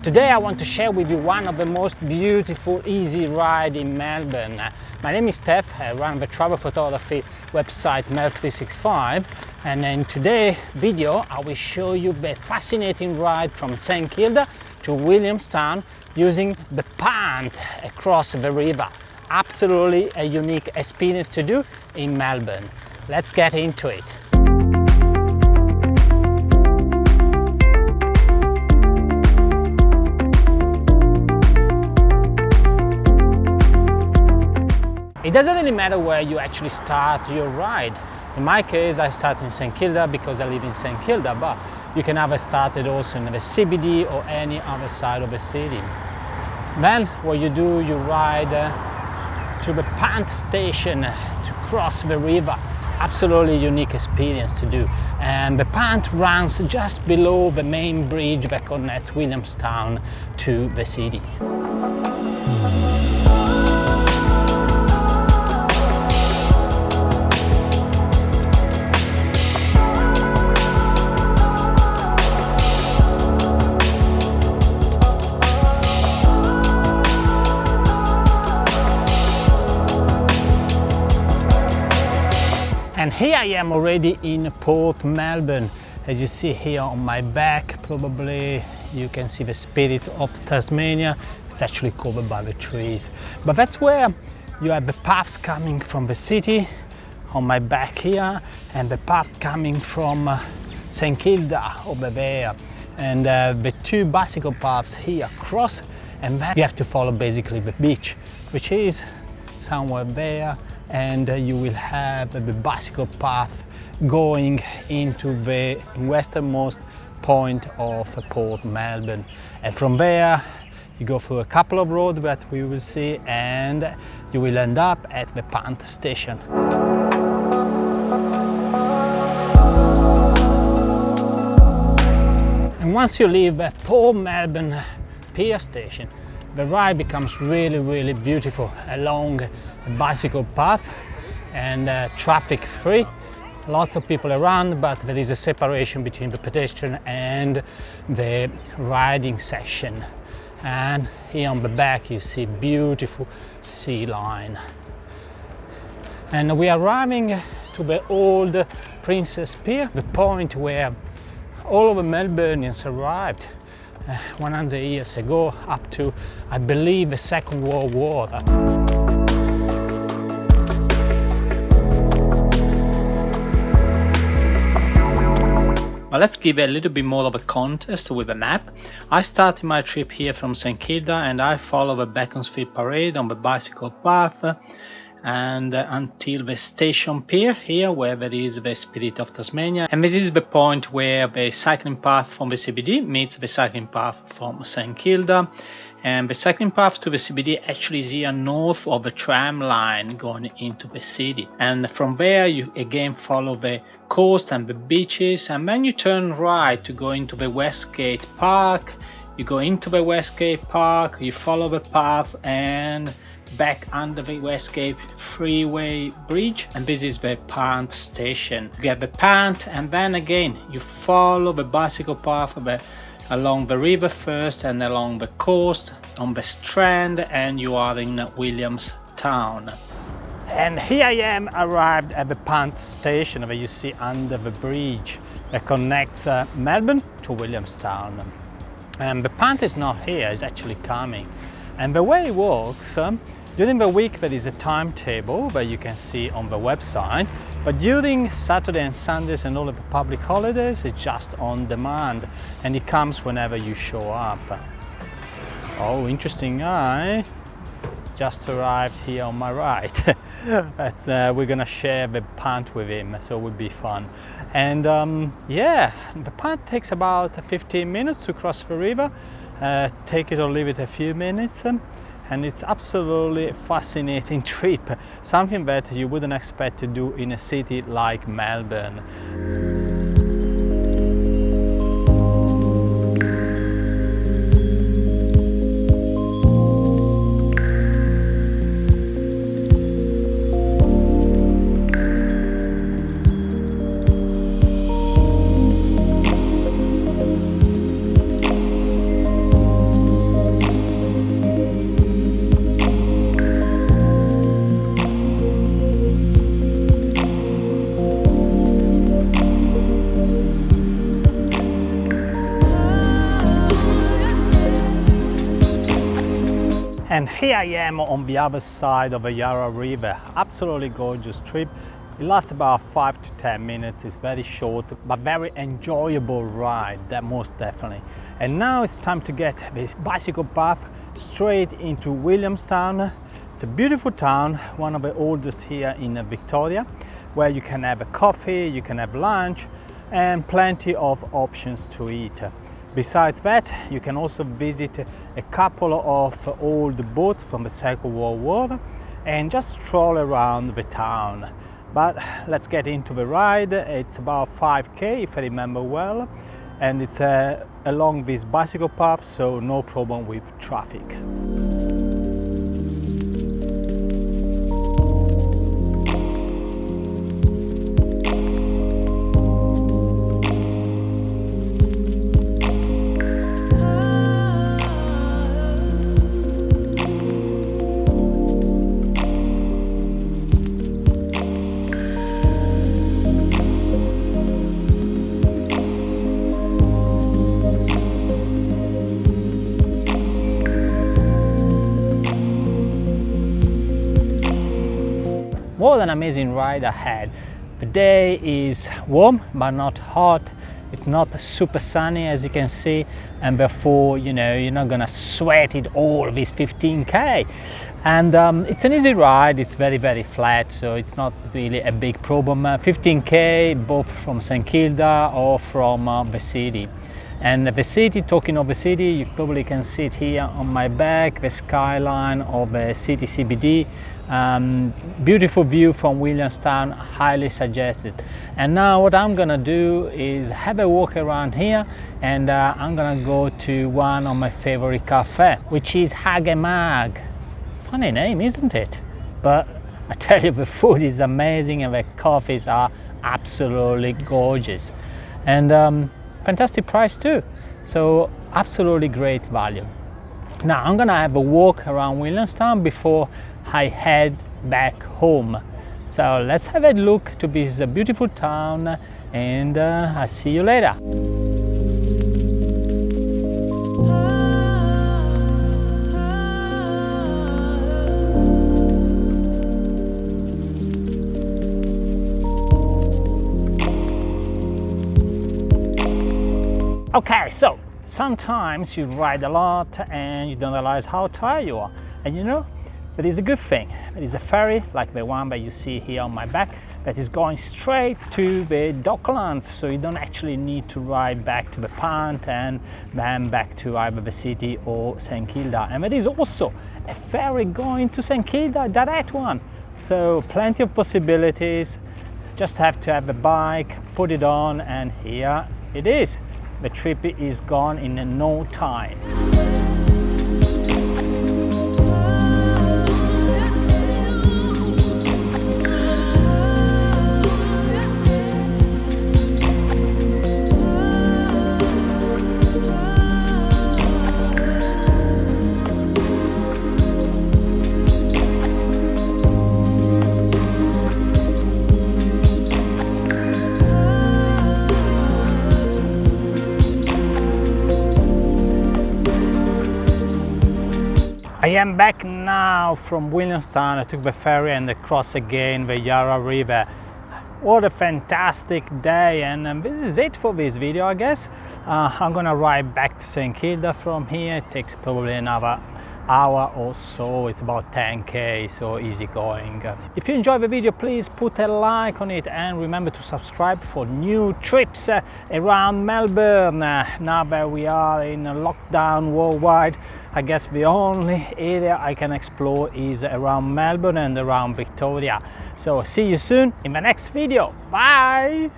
Today I want to share with you one of the most beautiful easy rides in Melbourne. My name is Steph, I run the travel photography website Mel365, and in today's video I will show you the fascinating ride from St Kilda to Williamstown using the punt across the river. Absolutely a unique experience to do in Melbourne. Let's get into it. It doesn't really matter where you actually start your ride. In my case, I start in St Kilda because I live in St Kilda, but you can have started also in the CBD or any other side of the city. Then what you do, you ride to the punt station to cross the river. Absolutely unique experience to do. And the punt runs just below the main bridge that connects Williamstown to the city. And here I am already in Port Melbourne. As you see here on my back, probably you can see the spirit of Tasmania. It's actually covered by the trees. But that's where you have the paths coming from the city on my back here, and the path coming from St Kilda over there. And the two bicycle paths here cross, and then you have to follow basically the beach, which is somewhere there. And you will have the bicycle path going into the westernmost point of Port Melbourne. And from there, you go through a couple of roads that we will see, and you will end up at the punt station. And once you leave the Port Melbourne pier station, the ride becomes really beautiful along a bicycle path and traffic free. Lots of people around, but there is a separation between the pedestrian and the riding section. And here on the back you see beautiful sea line. And we are arriving to the old Princess Pier, the point where all of the Melburnians arrived 100 years ago, up to, I believe, the Second World War. Well, let's give a little bit more of a context with a map. I started my trip here from St Kilda, and I follow the Beaconsfield Parade on the bicycle path and until the station pier here, where there is the Spirit of Tasmania. And this is the point where the cycling path from the CBD meets the cycling path from St Kilda. And the cycling path to the CBD actually is here north of the tram line going into the city. And from there you again follow the coast and the beaches, and then you turn right to go into the Westgate Park. You go into the Westgate Park, you follow the path and back under the Westgate Freeway Bridge, and this is the punt station. You get the punt, and then again you follow the bicycle path along the river first and along the coast on the strand, and you are in Williamstown. And here I am arrived at the punt station that you see under the bridge that connects Melbourne to Williamstown. And the punt is not here, it's actually coming. And the way it works, during the week there is a timetable that you can see on the website, but during Saturday and Sundays and all of the public holidays it's just on demand, and it comes whenever you show up. Oh, interesting guy just arrived here on my right. But we're gonna share the punt with him, so it would be fun. And yeah, the punt takes about 15 minutes to cross the river. Take it or leave it a few minutes. And it's absolutely a fascinating trip, something that you wouldn't expect to do in a city like Melbourne. And here I am on the other side of the Yarra River. Absolutely gorgeous trip. It lasts about 5 to 10 minutes. It's very short, but very enjoyable ride, that most definitely. And now it's time to get this bicycle path straight into Williamstown. It's a beautiful town, one of the oldest here in Victoria, where you can have a coffee, you can have lunch, and plenty of options to eat. Besides that, you can also visit a couple of old boats from the Second World War and just stroll around the town. But let's get into the ride. It's about 5k if I remember well, and it's along this bicycle path, so no problem with traffic. What an amazing ride ahead. The day is warm but not hot. It's not super sunny, as you can see, and therefore, you know, you're not gonna sweat it all this 15k. And it's an easy ride. It's very flat, so it's not really a big problem. 15k both from St Kilda or from the city. And the city, talking of the city, you probably can see it here on my back, the skyline of the city CBD. Beautiful view from Williamstown, highly suggested. And now what I'm gonna do is have a walk around here, and I'm gonna go to one of my favorite cafe, which is Mag. Funny name, isn't it? But I tell you, the food is amazing and the coffees are absolutely gorgeous. And fantastic price too, so absolutely great value. Now I'm gonna have a walk around Williamstown before I head back home. So let's have a look to this beautiful town, and I'll see you later. Okay, so sometimes you ride a lot and you don't realize how tired you are. And you know, that is a good thing. There is a ferry like the one that you see here on my back that is going straight to the Docklands, so you don't actually need to ride back to the Punt and then back to either the city or St Kilda. And there is also a ferry going to St Kilda, direct one. So plenty of possibilities. Just have to have a bike, put it on, and here it is. The trip is gone in no time. I am back now from Williamstown. I took the ferry and across again the Yarra River. What a fantastic day, and this is it for this video, I guess. I'm gonna ride back to St Kilda from here. It takes probably another hour or so. It's about 10k, so easy going. If you enjoyed the video, please put a like on it and remember to subscribe for new trips around Melbourne. Now that we are in a lockdown worldwide, I guess the only area I can explore is around Melbourne and around Victoria. So see you soon in the next video. Bye!